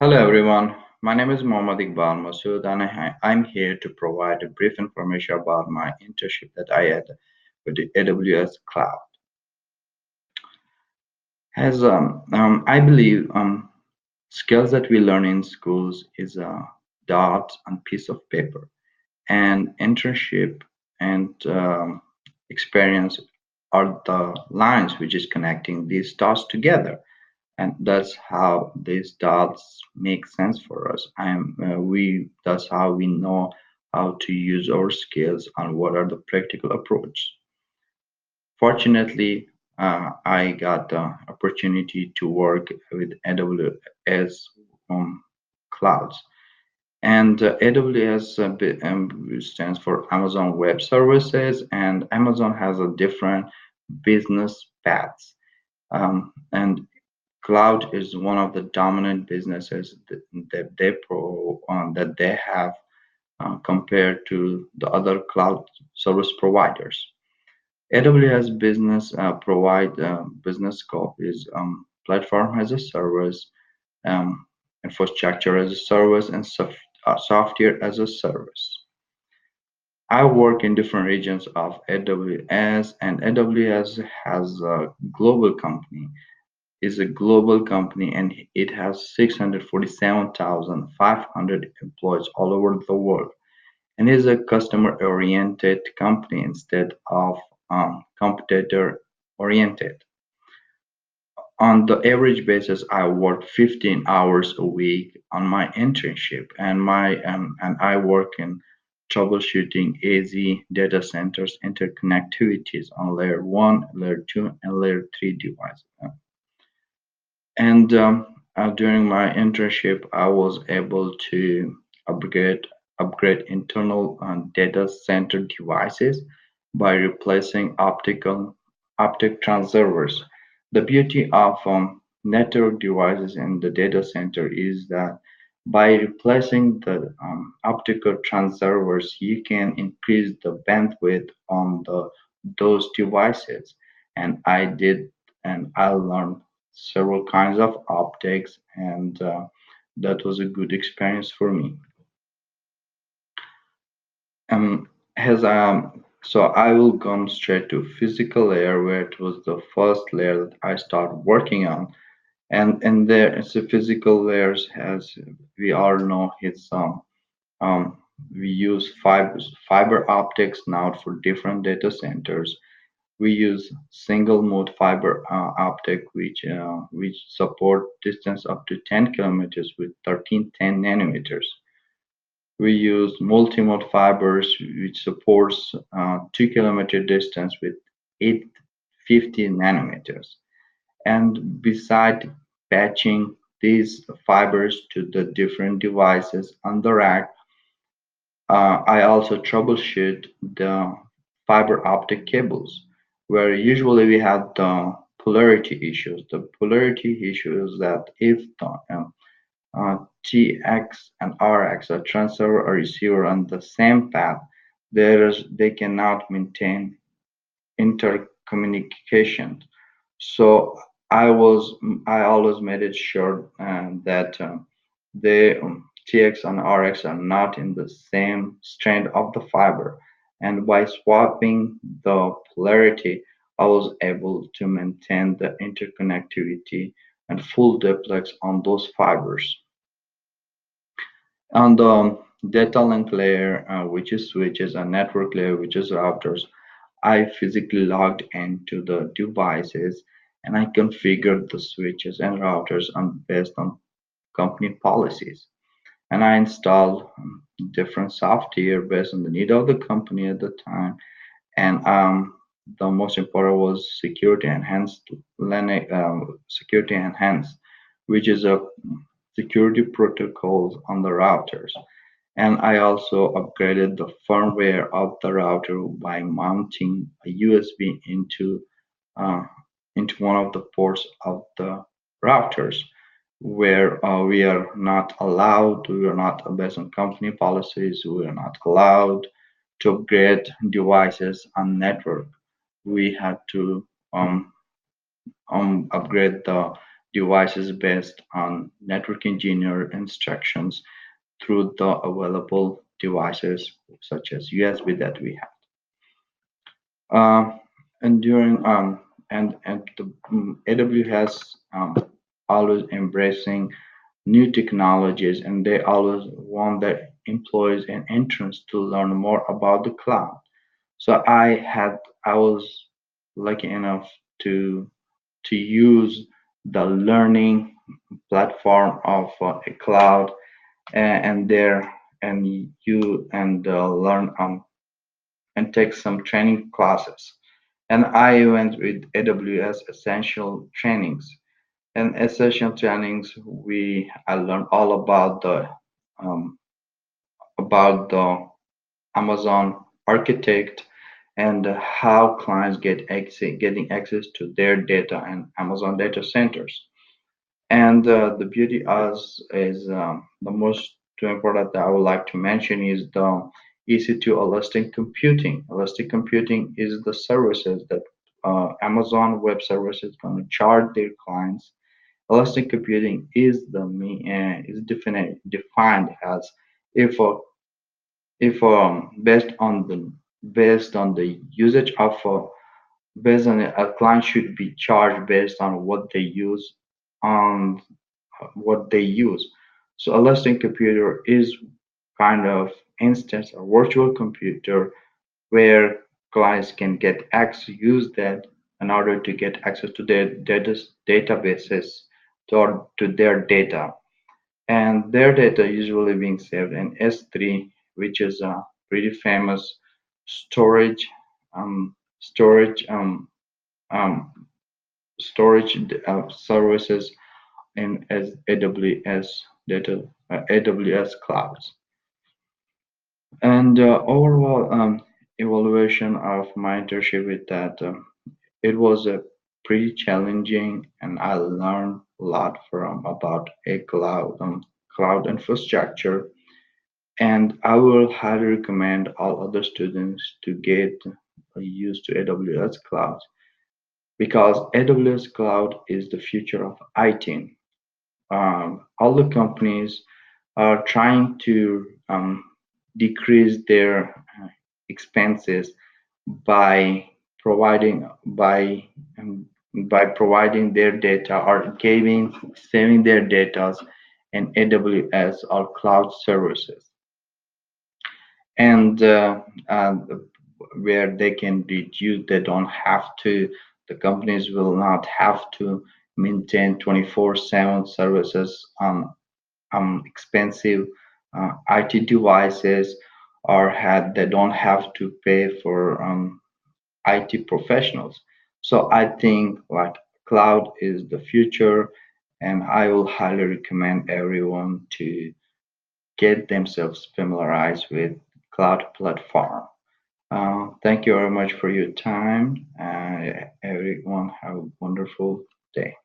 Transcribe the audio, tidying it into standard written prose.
Hello everyone, my name is Mohammad Iqbal Masood and I'm here to provide a brief information about my internship that I had with the AWS Cloud. I believe skills that we learn in schools is a dot on piece of paper, and internship and experience are the lines which is connecting these dots together, and that's how these dots make sense for us. We That's how we know how to use our skills and what are the practical approach. Fortunately, I got the opportunity to work with AWS clouds, and AWS stands for Amazon Web Services, and Amazon has a different business paths. And cloud is one of the dominant businesses that they have compared to the other cloud service providers. AWS business provide business scope is platform as a service, um, infrastructure as a service, and software as a service. I work in different regions of AWS, and AWS has a global company is a global company, and it has 647,500 employees all over the world, and is a customer oriented company instead of competitor oriented. On the average basis, I work 15 hours a week on my internship, and I work in troubleshooting AZ data centers interconnectivities on layer 1, layer 2, and layer 3 devices. And during my internship, I was able to upgrade upgrade internal data center devices by replacing optic transceivers. The beauty of network devices in the data center is that by replacing the optical transceivers, you can increase the bandwidth on those devices. And I did, and I learned several kinds of optics, and that was a good experience for me. Has So I will come straight to physical layer, where it was the first layer that I started working on, and there it's a physical layers, as we all know. It's um, we use fiber optics now for different data centers. We use single mode fiber optic, which support distance up to 10 kilometers with 1310 nanometers. We use multi-mode fibers, which supports 2 kilometer distance with 850 nanometers. And beside patching these fibers to the different devices on the rack, I also troubleshoot the fiber optic cables, where usually we have the polarity issues. The polarity issue is that if the TX and RX, a transceiver or receiver, on the same path, they cannot maintain intercommunication. So I always made it sure that the TX and RX are not in the same strand of the fiber, and by swapping the polarity, I was able to maintain the interconnectivity and full duplex on those fibers. On the data link layer, which is switches, and network layer, which is routers, I physically logged into the devices, and I configured the switches and routers based on company policies. And I installed different software based on the need of the company at the time. And the most important was security enhanced, which is a security protocol on the routers. And I also upgraded the firmware of the router by mounting a USB uh, into one of the ports of the routers, where we are not, based on company policies, we are not allowed to upgrade devices on network. We had to upgrade the devices based on network engineer instructions through the available devices such as USB that we have. Um, and during and the AWS always embracing new technologies, and they always want their employees and interns to learn more about the cloud. So I was lucky enough to use the learning platform of a cloud, and there and you and learn and take some training classes. And I went with AWS essential trainings. And essential trainings, we I learned all um, about the Amazon architect and how clients getting access to their data and Amazon data centers. And the beauty is the most important that I would like to mention is the EC2 elastic computing. Elastic computing is the services that Amazon Web Services is going to charge their clients. Elastic computing is defined as if based on the usage of based on a client should be charged based on on what they use. So elastic computer is kind of instance a virtual computer where clients can get access use that in order to get access to their databases to their data, and their data usually being saved in S3, which is a pretty famous storage storage um, storage services in as AWS AWS clouds. And overall evaluation of my internship with that, it was a pretty challenging, and I learned a lot from about a cloud infrastructure. And I will highly recommend all other students to get used to AWS cloud because AWS cloud is the future of IT. All the companies are trying to decrease their expenses by providing by providing their data or giving saving their data in AWS or cloud services, and where they can reduce, they don't have to, the companies will not have to maintain 24/7 services on expensive IT devices, or they don't have to pay for IT professionals. So I think like cloud is the future, and I will highly recommend everyone to get themselves familiarized with cloud platform. Thank you very much for your time. Everyone have a wonderful day.